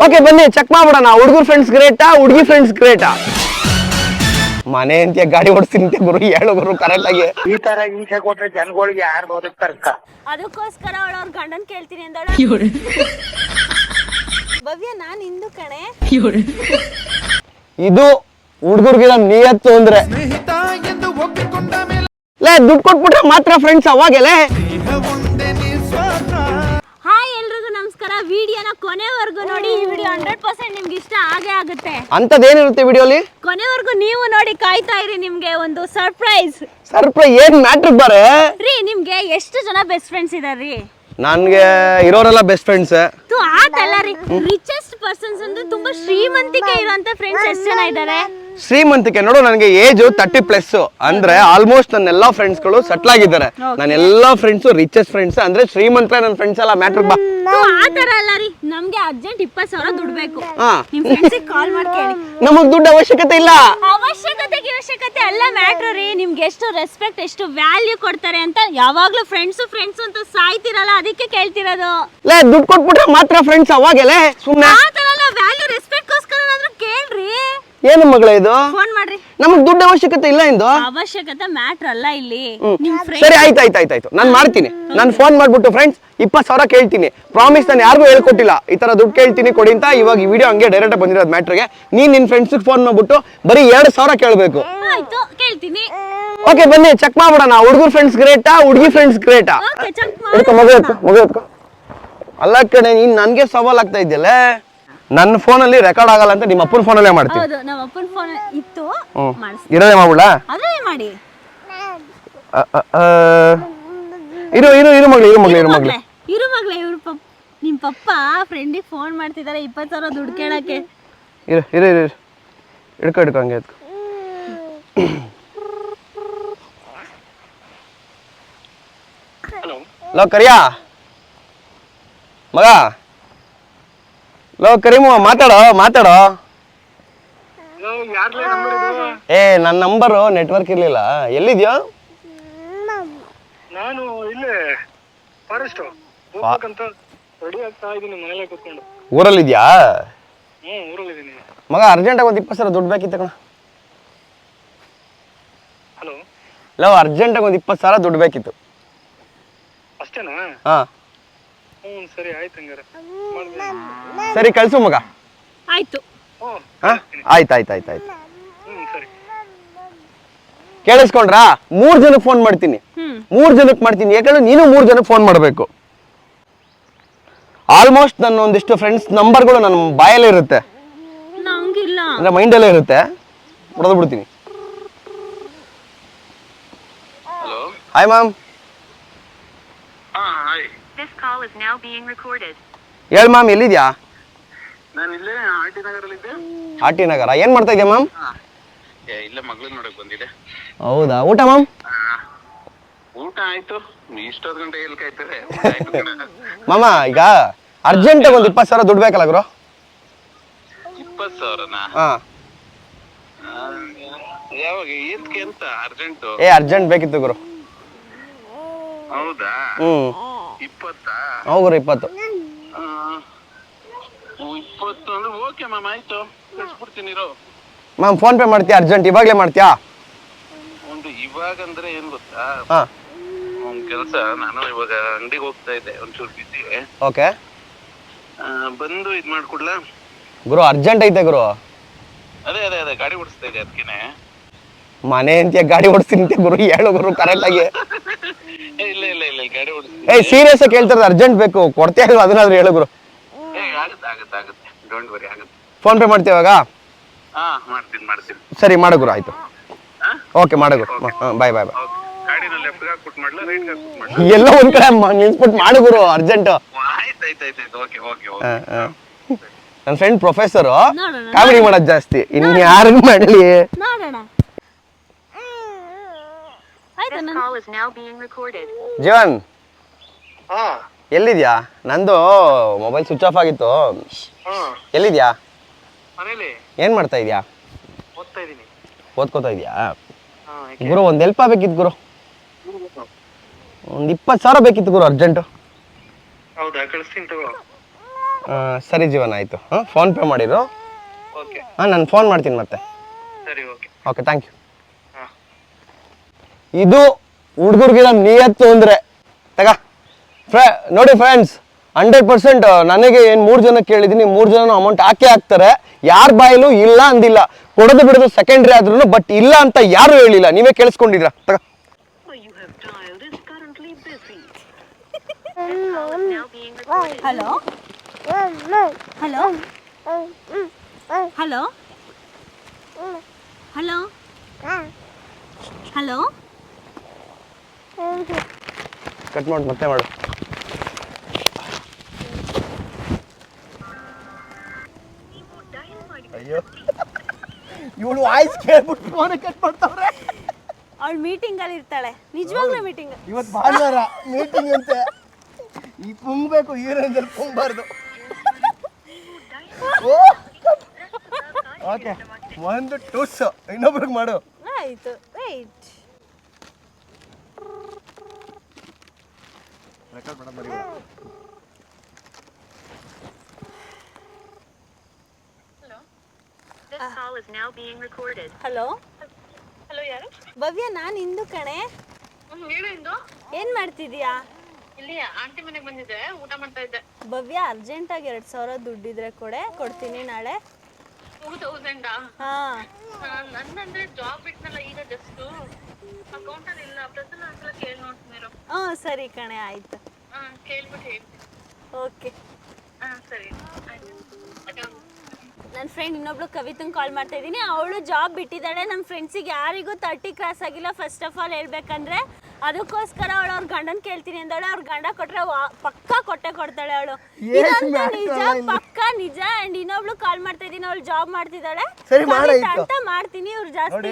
Okay ಬನ್ನಿ check ಮಾಡ್ಬಿಡೋಣ. ಹುಡುಗರು friends Greta ಹುಡುಗಿ ಫ್ರೆಂಡ್ಸ್ ಗ್ರೇಟಾ? ಮನೆ ಅಂತ ಗಾಡಿ ಓಡಿಸ್ತೀನಿ ಗುರು, ಹೇಳು ಗುರು ಕರೆಕ್ಟ್ ಆಗಿ. ಈ ತರ ಹಿಂಸೆ ಕೊಟ್ರೆ ಜನಗಳಿಗೆ ಯಾರು ಬದುಕ್ತಾರಕ್ಕ? ಅದಕ್ಕೋಸ್ಕರ ಅವಳ ಗಂಡನ್ ಕೇಳ್ತೀನಿ ಅಂದಳ. ಭವ್ಯ ನಾನ್ ಇಂದು ಕಣೆ. ಇದು ಹುಡುಗರ್ಗಿರೋ ನಿಯತ್ತು ಅಂದ್ರೆ ಲೇ ದುಡ್ಡು ಕೊಟ್ಬಿಟ್ರೆ ಮಾತ್ರ ಫ್ರೆಂಡ್ಸ್ ಅವಾಗೆಲೆ. ಹಾಯ್ ಎಲ್ರಿಗೂ ನಮಸ್ಕಾರ. ವಿಡಿಯೋನ ಕೊನೆವರೆಗೂ ನೋಡಿ. ಈ ವಿಡಿಯೋ 100% ನಿಮ್ಗೆ ಇಷ್ಟ ಆಗೇ ಆಗುತ್ತೆ. ಅಂತದೇನಿರುತ್ತೆ ವಿಡಿಯೋಲಿ? ಕೊನೆವರೆಗೂ ನೀವು ನೋಡಿ ಕಾಯ್ತಾ ಇರಿ, ನಿಮ್ಗೆ ಒಂದು ಸರ್ಪ್ರೈಸ್. ಏನ್ ಮ್ಯಾಟ್ರಿಕ್ ಬಾರೆ ರೀ, ನಿಮ್ಗೆ ಎಷ್ಟು ಜನ ಬೆಸ್ಟ್ ಫ್ರೆಂಡ್ಸ್ ಇದಾರ್ರಿ? ನನ್ಗೆ ಇರೋರೆಲ್ಲ ಬೆಸ್ಟ್ ಫ್ರೆಂಡ್ಸ್. ಆತಲ್ಲ ರೀ, ರಿಚೆಸ್ಟ್ ಪರ್ಸನ್ಸ್ ಅಂದ್ರೆ ತುಂಬಾ ಶ್ರೀಮಂತಿಕೆ ಇರುವಂತ ಫ್ರೆಂಡ್ಸ್ ಎಷ್ಟು ಜನ ಇದಾರೆ? ಶ್ರೀಮಂತಿಕೆ ನೋಡು, ನನಗೆ ಏಜ್ 30+ ಅಂದ್ರೆ ಆಲ್ಮೋಸ್ಟ್ ನನ್ನ ಎಲ್ಲಾ ಫ್ರೆಂಡ್ಸ್ ಗಳು ಸೆಟ್ಲ್ ಆಗಿದ್ದಾರೆ. ನನ್ನ ಎಲ್ಲಾ ಫ್ರೆಂಡ್ಸ್ ರಿಚೆಸ್ಟ್ ಫ್ರೆಂಡ್ಸ್ ಅಂದ್ರೆ ಶ್ರೀಮಂತರ ನನ್ನ ಫ್ರೆಂಡ್ಸ್ ಎಲ್ಲ ಮ್ಯಾಟ್ರಿಕ್ ಬಾ. ಆತರ ಅಲ್ಲ ರೀ, ನಮ್ಗೆ ಅರ್ಜೆಂಟ್ 20,000 ದುಡ್ಡು ಬೇಕು. ನಿಮ್ ಫ್ರೆಂಡ್ಸ್ ಕಾಲ್ ಮಾಡಿ ಕೇಳಿ. ನಮಗ್ ದುಡ್ಡು ಅವಶ್ಯಕತೆ ಇಲ್ಲ. ಅವಶ್ಯಕತೆ ಅಲ್ಲ ಮ್ಯಾಟ್ರ್ ರೀ. ನಿಮ್ಗೆ ಎಷ್ಟು ರೆಸ್ಪೆಕ್ಟ್, ಎಷ್ಟು ವ್ಯಾಲ್ಯೂ ಕೊಡ್ತಾರೆ ಅಂತ ಯಾವಾಗ್ಲೂ ಫ್ರೆಂಡ್ಸ್ ಅಂತ ಸಾಯ್ತಿರಲ್ಲ, ಅದಕ್ಕೆ ಕೇಳ್ತಿರೋದು. ಲೇ ದುಡ್ಡು ಕೊಟ್ಬಿಟ್ರೆ ಮಾತ್ರ ಫ್ರೆಂಡ್ಸ್ ಅವಾಗೆಲೆ. ಸುಮ್ನೆ ಆತರ ಅಲ್ಲ, ವ್ಯಾಲ್ಯೂ ರೆಸ್ಪೆಕ್ಟ್ ಗೋಸ್ಕರ ಕೇಳ್ರಿ. ಏನು ಮಗಳೇ ಇದು? ಫೋನ್ ಮಾಡ್ರಿ. ನಮಗ್ ದುಡ್ಡು ಅವಶ್ಯಕತೆ ಇಲ್ಲ ಇಂದು. ಅವಶ್ಯಕತೆ ಮ್ಯಾಟ್ರ್ ಅಲ್ಲ ಇಲ್ಲಿ. ಸರಿ ಆಯ್ತು ನಾನು ಮಾಡ್ತೀನಿ. ನಾನು ಫೋನ್ ಮಾಡ್ಬಿಟ್ಟು ಫ್ರೆಂಡ್ಸ್ 20,000 ಕೇಳ್ತೀನಿ. ಪ್ರಾಮಿಸ್ ನಾನು ಯಾರಿಗೂ ಹೇಳ್ಕೊಟ್ಟಿಲ್ಲ ಈ ತರ ದುಡ್ಡು ಕೇಳ್ತೀನಿ ಕೊಡಿ ಅಂತ. ಇವಾಗ ಈ ವಿಡಿಯೋ ಹಂಗೆ ಡೈರೆಕ್ಟ್ ಬಂದಿರೋದು ಮ್ಯಾಟ್ರಿಗೆ. ನೀನ್ ನಿನ್ ಫ್ರೆಂಡ್ಸ್ ಫೋನ್ ಮಾಡ್ಬಿಟ್ಟು ಬರೀ 2,000 ಕೇಳ್ಬೇಕು. ಆಯ್ತು, ಕೇಳ್ತೀನಿ. ಓಕೆ ಬನ್ನಿ ಚೆಕ್ ಮಾಡ್ಬಿಡೋಣ. ಹುಡುಗರು ಫ್ರೆಂಡ್ಸ್ ಗ್ರೇಟಾ ಹುಡುಗಿ ಫ್ರೆಂಡ್ಸ್ ಗ್ರೇಟಾ? ಮಗು ಎತ್ಕೊ. ಅಲ್ಲ ಕಡೆ ನೀನ್ ನನ್ಗೆ ಸವಾಲ್ ಆಗ್ತಾ ಇದ್ಯಲ್ಲ. ನನ್ನ ಫೋನಲ್ಲಿ ರೆಕಾರ್ಡ್ ಆಗಲ್ಲ ಅಂತ ನಿಮ್ಮ ಅಪ್ಪನ ಫೋನಲ್ಲೇ ಮಾಡ್ತೀನಿ. ಹೌದು, ನಮ್ಮ ಅಪ್ಪನ ಫೋನ್ ಇತ್ತು, ಮಾಡಿಸ್ತೀನಿ. ಇರೋದೇ ಮಾಡ್ಬಿಡ. ಅದೇ ಮಾಡಿ. ಇರು ಮಗ್ಲಿ. ನಿಮ್ ಪಪ್ಪ ಫ್ರೆಂಡಿಗೆ ಫೋನ್ ಮಾಡ್ತಿದ್ದಾರೆ 20,000 ದುಡ್ಡು ಕೇಳಕ್ಕೆ. ಇರು ಹಿಡ್ಕೊ ಹಂಗೆ ಎತ್ಕೊ. ಲೋ ಕರಿಯಾ ಮಗ, ಲೋ ಕರೀಮು ಮಾತಾಡೋ. ಏ ನನ್ನ ನಂಬರು ನೆಟ್ವರ್ಕ್ ಇರ್ಲಿಲ್ಲ. ಎಲ್ಲಿದ್ಯೋ? ನಾನು ಇಲ್ಲೇ ಫಾರೆಸ್ಟ್ ಹೋಗ್ಬೇಕಂತ ರೆಡಿ ಆಗ್ತಾ ಇದೀನಿ, ಮನೇಲೆ ಕೂತ್ಕೊಂಡು. ಊರಲ್ಲಿದ್ಯಾ? ಊರಲ್ಲಿದ್ದೀನಿ. ಮಗ ಅರ್ಜೆಂಟಾಗಿ ಒಂದು 20,000 ದುಡ್ಡು ಬೇಕಿತ್ತು ಕಣ. ಹಲೋ. ಲೋ ಅರ್ಜೆಂಟಾಗಿ ಒಂದು 20,000 ದುಡ್ಡು ಬೇಕಿತ್ತು. ಅಷ್ಟೇನಾ? ಹಾ ಸರಿ ಆಯ್ತು, ಹಂಗಾರೆ ಸರಿ ಕಳ್ಸು ಮಗ. ಆಯ್ತು. ಆಯ್ತು. ಸರಿ. ಕೇಳಿಸ್ಕೊಂಡ್ರಾ? 3 ಜನಕ್ಕೆ ಫೋನ್ ಮಾಡ್ತೀನಿ. 3 ಜನಕ್ಕೆ ಮಾಡ್ತೀನಿ. ಯಾಕಂದ್ರೆ ನೀನು 3 ಜನಕ್ಕೆ ಫೋನ್ ಮಾಡಬೇಕು. ಆಲ್ಮೋಸ್ಟ್ ನನ್ನ ಒಂದಿಷ್ಟು ಫ್ರೆಂಡ್ಸ್ ನಂಬರ್ಗಳು ನನ್ನ ಬಾಯಲ್ಲೇ ಇರುತ್ತೆ, ನಂಗಿಲ್ಲ ಅಂದ್ರೆ ಮೈಂಡಲ್ಲೇ ಇರುತ್ತೆ. ಹೊಡೆದು ಬಿಡ್ತೀನಿ. Hello. Hi ma'am. Hi. This call is now being recorded. ಹೇಳಿ ಮ್ಯಾಮ್, ಎಲ್ಲಿದ್ಯಾ? ನಾನು ಇಲ್ಲೇ ಆರ್ ಟಿ ನಗರಲ್ಲಿದ್ದೆ. ಆರ್ ಟಿ ನಗರ. ಏನ್ ಮಾಡ್ತಾ ಇದೆಯಾ ಮ್ಯಾಮ್? ಇಲ್ಲೇ ಮಗಳನ್ನ ನೋಡಕ್ ಬಂದಿದೆ. ಹೌದಾ, ಊಟ ಮ್ಯಾಮ್? ಊಟ ಆಯ್ತು. ಇಷ್ಟೊತ್ತು ಗಂಟೆ ಎಲ್ಲಿ ಕಾಯ್ತಾರೆ? ಮಾಮ ಈಗ ಅರ್ಜೆಂಟಾಗಿ ಒಂದು 20,000 ದುಡ್ಡು ಬೇಕಲ್ಲ ಗುರು? 20,000ನಾ? ಹಾ. ಯಾವಾಗ ಎಂತ ಅರ್ಜೆಂಟ್? ಅರ್ಜೆಂಟ್ ಬೇಕಿತ್ತು ಗುರು. ಹೌದಾ? 20? ಹೌದು ಗುರು, 20. 20 ಅಂದ್ರೆ ಓಕೆ ಮ್ಯಾಮ್, ಆಯ್ತು ಕಳ್ಸ್ಬಿಡ್ತೀನಿ. ಮ್ಯಾಮ್ ಫೋನ್ ಪೇ ಮಾಡ್ತೀಯಾ? ಅರ್ಜೆಂಟ್ ಇವಾಗಲೇ ಮಾಡ್ತೀಯಾ? ಇವಾಗ ಅಂದ್ರೆ ಏನ್ ಗೊತ್ತಾ, ಹಾ ಒಂದ್ ಕೆಲ್ಸ, ನಾನು ಇವಾಗ ಅಂಗಡಿಗೆ ಹೋಗ್ತಾ ಇದ್ದೆ, ಒಂಚೂರು ಬಿಸಿ. ಓಕೆ, ಬಂದು ಇದ್ ಮಾಡ್ಕೊಡ್ಲಾ ಗುರು? ಅರ್ಜೆಂಟ್ ಐತೆ ಗುರು. ಅದೇ ಗಾಡಿ ಓಡಿಸ್ತಾ ಇದೆ, ಅದಕ್ಕೇನೆ. ಮನೆ ಅಂತ ಗಾಡಿ ಓಡಿಸ್ತೀನಿ ಗುರು, ಹೇಳು ಗುರು ಕರೆಕ್ಟ್ ಆಗಿ. ಇಲ್ಲ ಗಾಡಿ ಓಡಿಸ್ತೀನಿ. ಸೀರಿಯಸ್ ಆಗಿ ಕೇಳ್ತಾರೆ, ಅರ್ಜೆಂಟ್ ಬೇಕು, ಕೊಡ್ತೀಯ ಅದನ್ನಾದ್ರೂ ಹೇಳು ಗುರು. ಆಗುತ್ತೆ, ಡೋಂಟ್ ವರಿ, ಆಗುತ್ತೆ. ಫೋನ್ ಪೇ ಮಾಡ್ತೀಯ ಇವಾಗ? ಮಾಡ್ತೀನಿ. ಸರಿ ಮಾಡು ಗುರು, ಆಯ್ತು. ಓಕೆ ಮಾಡು ಗುರು. ಬಾಯ್. ಗಾಡಿನ ಲೆಫ್ಟ್ ಹಾಕ್ಬಿಟ್ಟು ಮಾಡ್ಲಾ, ರೈಟ್ ಹಾಕ್ಬಿಟ್ಟು ಮಾಡ್ಲಾ? ಎಲ್ಲ ಒಂದ್ ಕಡೆ ನಿಲ್ಸ್ಬಿಟ್ಟು ಮಾಡು ಗುರು, ಅರ್ಜೆಂಟ್. ಆಯ್ತು. ಓಕೆ. ನನ್ನ ಫ್ರೆಂಡ್ ಪ್ರೊಫೆಸರ್ ನೋಡೋಣ. ಕಾಮಿಡಿ ಮಾಡೋದು ಜಾಸ್ತಿ, ಇನ್ ಯಾರಿಗ್ ಮಾಡ್ಲಿ? ನೋಡೋಣ. This call is now being recorded. Jeevan ಎಲ್ಲಿದ್ಯಾ? ನಂದು ಮೊಬೈಲ್ ಸ್ವಿಚ್ ಆಫ್ ಆಗಿತ್ತು. ಎಲ್ಲಿದ್ಯಾ? ಮನೇಲಿ. ಏನ್ ಮಾಡ್ತಾ ಇದ್ಯಾ? ಓದ್ತಾ ಇದೀನಿ. ಓದ್ಕೋತಾ ಇದ್ಯಾ? ಗುರು ಒಂದ್ ಹೆಲ್ಪ್ ಆಗ್ಬೇಕಿತ್ತು ಗುರು. ಒಂದ್ 20,000 ಬೇಕಿತ್ತು ಗುರು, ಅರ್ಜೆಂಟ್. ಹೌದಾ? ಕಳಿಸ್ತೀನಿ ತಗೋ. ಸರಿ ಜೀವನ ಆಯಿತು. ಹಾಂ, ಫೋನ್ಪೇ ಮಾಡಿರು. ಓಕೆ ಹಾಂ, ನಾನು ಫೋನ್ ಮಾಡ್ತೀನಿ ಮತ್ತೆ. ಸರಿ ಓಕೆ. Okay, thank you. ಹಾಂ ಇದು ಹುಡುಗರಿಗಿರೋ ನಿಯತ್ತು ಅಂದರೆ ನೋಡಿ ಫ್ರೆಂಡ್ಸ್, 100% ನನಗೆ ಏನು 3 ಜನ ಕೇಳಿದ್ದೀನಿ, 3 ಜನ ಅಮೌಂಟ್ ಹಾಕ್ತಾರೆ. ಯಾರ ಬಾಯಲ್ಲೂ ಇಲ್ಲ ಅಂದಿಲ್ಲ. ಕೊಡೋದು ಬಿಡೋದು ಸೆಕೆಂಡ್ರಿ ಆದ್ರೂ, ಬಟ್ ಇಲ್ಲ ಅಂತ ಯಾರು ಹೇಳಿಲ್ಲ. ನೀವೇ ಕೇಳಿಸ್ಕೊಂಡಿದ್ರ. Hello hello hello hello hello cut ಮಾಡಿ ಮತ್ತೆ ಮಾಡು. ಅಯ್ಯೋ, ಇವಳು ವಾಯ್ಸ್ ಕೇಳ್ಬಿಟ್ಟು ಫೋನ್ ಕಟ್ ಮಾಡ್ತಾವ್ರೆ. ಅವಳು ಮೀಟಿಂಗಲ್ಲಿ ಇರ್ತಾಳೆ. ನಿಜವಾಗ್ಲೂ ಮೀಟಿಂಗ್. ಇವತ್ತು ಭಾನುವಾರ ಮೀಟಿಂಗ್ ಅಂತೆ. ಈ ಪುಂಗ್ಬೇಕು, ಈ ರೇಂಜಲ್ಲಿ ಪುಂಗ್ಬಾರ್ದು. ಓಕೆ, ಒಂದು ಟೂಸ್ ಇನ್ನೊಬ್ರಿಗೆ ಮಾಡು. ಆಯ್ತು, wait. This call is now being recorded. Hello hello ಯಾರು? ಭವ್ಯ, ನಾನು ಇಂದು ಕಣೆ. ಹೇಳು ಇಂದು. ಏನ್ ಮಾಡ್ತಿದ್ಯಾ? ಇಲ್ಲಿ ಆಂಟಿ ಮನೆಗೆ ಬಂದಿದ್ದೆ, ಊಟ ಮಾಡ್ತಾ ಇದ್ದೆ. ಭವ್ಯ, ಅರ್ಜೆಂಟಾಗಿ 2,000 ದುಡ್ಡಿದ್ರೆ ಕೊಡ್ತೀನಿ ನಾಳೆ. 2000 ಹಾ, ನಂದಂದ್ರೆ ಜಾಬ್ ಬಿಟ್ನಲ್ಲ ಈಗ ಜಸ್ಟ್ ಅಕೌಂಟ್ ಅಲ್ಲಿ ಇಲ್ಲ. ಪ್ರಸನ್ನ ಒಂದ್ಸಲ ಕೇಳಿ ನೋಡ್ತೀನಿ. ಹ್ಞೂ ಸರಿ ಕಣೆ, ಆಯ್ತು. ಕೇಳ್ಬಿಟ್ಟು ಹೇಳ್ತೀನಿ. ಓಕೆ. ಸರಿ ಆಯ್ತು. ನನ್ನ ಫ್ರೆಂಡ್ ಇನ್ನೊಬ್ಳು ಕವಿತಂಗೆ ಕಾಲ್ ಮಾಡ್ತಾ ಇದ್ದೀನಿ. ಅವಳು ಜಾಬ್ ಬಿಟ್ಟಿದ್ದಾಳೆ. ನಮ್ಮ ಫ್ರೆಂಡ್ಸಿಗೆ ಯಾರಿಗೂ 30 ಕ್ರಾಸ್ ಆಗಿಲ್ಲ. ಫಸ್ಟ್ ಆಫ್ ಆಲ್ ಹೇಳ್ಬೇಕಂದ್ರೆ ಅದಕ್ಕೋಸ್ಕರ ಅವಳು ಅವ್ರ ಗಂಡನ ಕೇಳ್ತೀನಿ ಅಂದವಳೆ. ಅವ್ರ ಗಂಡ ಕೊಟ್ರೆ ಪಕ್ಕಾ ಕೊಡ್ತಾಳೆ ಅವಳು. ಇದಂತೂ ನಿಜ, ಪಕ್ಕಾ ನಿಜ. ಅಂಡ್ ಇನ್ನೊಬ್ಳು ಕಾಲ್ ಮಾಡ್ತಾ ಇದ್ದೀನಿ, ಅವಳು ಜಾಬ್ ಮಾಡ್ತಿದ್ದಾಳೆ. ಸರಿ, ಮಾಡಾಯ್ತು ಅಂತ ಮಾಡ್ತೀನಿ. ಇವ್ರು ಜಾಸ್ತಿ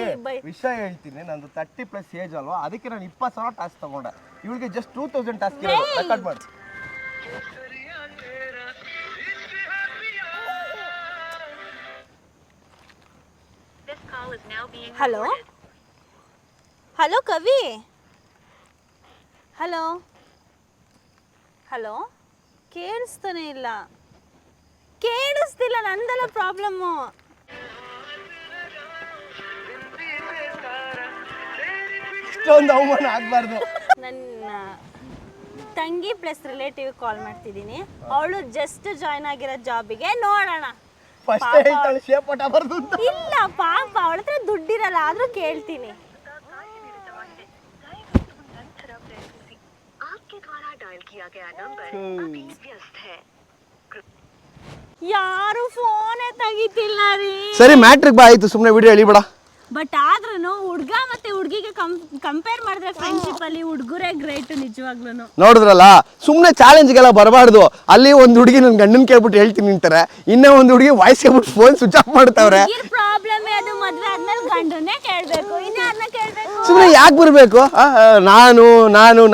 ವಿಷಯ ಹೇಳ್ತೀನಿ. ನಂದು 30+ ಏಜ್ ಅಲ್ವಾ, ಅದಕ್ಕೆ ನಾನು 20,000 ಟಾಸ್ಕ್ ತಗೊಂಡೆ. ಇವಳಿಗೆ ಜಸ್ಟ್ 2000 ಟಾಸ್ಕ್ ರೆಕಾರ್ಡ್ ಮಾಡಿ. This call is now being hello recorded. Hello ಕವಿ. ಹಲೋ ಹಲೋ ಕೇಳಿಸ್ತಾನೆ ಇಲ್ಲ. ಕೇಳಿಸ್ತಿಲ್ಲ, ನಂದೆಲ್ಲ ಪ್ರಾಬ್ಲಮ್ಮು. ಇಷ್ಟೊಂದು ಅವಮಾನ ಆಗ್ಬಾರ್ದು. ನನ್ನ ತಂಗಿ ಪ್ಲಸ್ ರಿಲೇಟಿವ್ ಕಾಲ್ ಮಾಡ್ತಿದ್ದೀನಿ. ಅವಳು ಜಸ್ಟ್ ಜಾಯ್ನ್ ಆಗಿರೋ ಜಾಬಿಗೆ. ನೋಡೋಣ. ಫಸ್ಟ್ ಹೇಳ್ತಾಳೆ ಶೇಪಟ ಬರ್ದು ಅಂತ. ಇಲ್ಲ ಪಾಪ, ಅವಳ ಹತ್ರ ದುಡ್ಡಿರಲ್ಲ, ಆದ್ರೂ ಕೇಳ್ತೀನಿ. आपके द्वारा डायल किया गया नंबर अभी व्यस्त है. ಯಾರು ಫೋನೇ ತೆಗಿತಿಲ್ಲ ರೀ. ಸರಿ, ಮ್ಯಾಟ್ರಿಕ್ ಬಾ. ಆಯ್ತು, ಸುಮ್ಮನೆ ವಿಡಿಯೋ ಎಳಿಬೇಡ. ಬಟ್ ಆದ್ರೂ ಹುಡುಗ ಮತ್ತೆ ಹುಡುಗಿಗೆ ಕಂಪೇರ್ ಮಾಡಿದ್ರೆ ಫ್ರೆಂಡ್ಶಿಪ್ ಅಲ್ಲಿ ಹುಡುಗರೇ ಗ್ರೇಟ್ ನಿಜವಾಗ್ಲೂ. ನೋಡಿದ್ರಲ್ಲ, ಸುಮ್ಮನೆ ಚಾಲೆಂಜ್ಗೆಲ್ಲ ಬರಬಾರ್ದು. ಅಲ್ಲಿ ಒಂದು ಹುಡುಗಿ ನನ್ನ ಗಂಡನ ಕೇಳ್ಬಿಟ್ಟು ಹೇಳ್ತೀನಿ ನಿಂತಾರೆ, ಇನ್ನೂ ಒಂದು ಹುಡುಗಿ ವಾಯ್ಸ್ ಕೇಳ್ಬಿಟ್ಟು ಫೋನ್ ಸ್ವಿಚ್ ಆಫ್ ಮಾಡ್ತಾವ್ರೆ. ಪ್ರಾಬ್ಲಮ್ ಅದು. ಮದ್ವೆ ಆದ್ಮೇಲೆ ಗಂಡನ್ನೇ ಕೇಳ್ಬೇಕು, ಇನ್ಯಾರನ್ನ ಕೇಳ್ಬೇಕು? ಸುಮ್ಮನೆ ಯಾಕೆ ಬರಬೇಕು?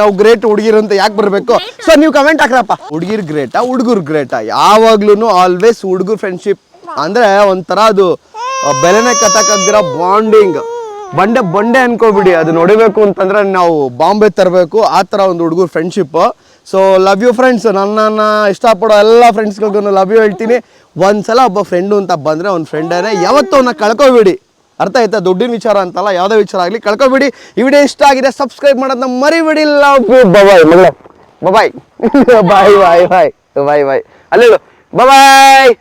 ನಾವು ಗ್ರೇಟ್ ಹುಡುಗಿರು ಅಂತ ಯಾಕೆ ಬರಬೇಕು? ಸೊ ನೀವು ಕಮೆಂಟ್ ಹಾಕ್ರಪ್ಪ. ಹುಡುಗಿರ್ ಗ್ರೇಟಾ ಹುಡುಗರು ಗ್ರೇಟಾ? ಯಾವಾಗ್ಲೂ ಆಲ್ವೇಸ್ ಹುಡುಗರು ಫ್ರೆಂಡ್ಶಿಪ್ ಅಂದ್ರೆ ಒಂಥರ ಅದು ಬೆಲೆನೆ ಕತ್ತಕ್ಕಾಗ್ದಿರೋ ಬಾಂಡಿಂಗ್. ಬಂಡೆ ಅನ್ಕೋಬಿಡಿ. ಅದು ನೋಡಿಬೇಕು ಅಂತಂದ್ರೆ ನಾವು ಬಾಂಬೆ ತರಬೇಕು, ಆ ಥರ ಒಂದು ಹುಡುಗರು friendship. So love you friends. ನನ್ನನ್ನು ಇಷ್ಟಪಡೋ ಎಲ್ಲ ಫ್ರೆಂಡ್ಸ್ಗಳಿಗೂ ಲವ್ ಯು ಹೇಳ್ತೀನಿ. ಒಂದ್ಸಲ ಒಬ್ಬ ಫ್ರೆಂಡು ಅಂತ ಬಂದರೆ ಅವ್ನ ಫ್ರೆಂಡೇನೆ, ಯಾವತ್ತೂ ಅವನ್ನ ಕಳ್ಕೊಬೇಡಿ. ಅರ್ಥ ಆಯ್ತಾ? ದುಡ್ಡಿನ ವಿಚಾರ ಅಂತಲ್ಲ, ಯಾವುದೇ ವಿಚಾರ ಆಗಲಿ ಕಳ್ಕೊಬೇಡಿ. ಈ ವಿಡಿಯೋ ಇಷ್ಟ ಆಗಿದೆ, ಸಬ್ಸ್ಕ್ರೈಬ್ ಮಾಡೋದನ್ನ ಮರಿಬೇಡಿ. Love you. Bye bye bye bye bye bye bye. ಅಲ್ಲೇಳು ಬಾಯ್.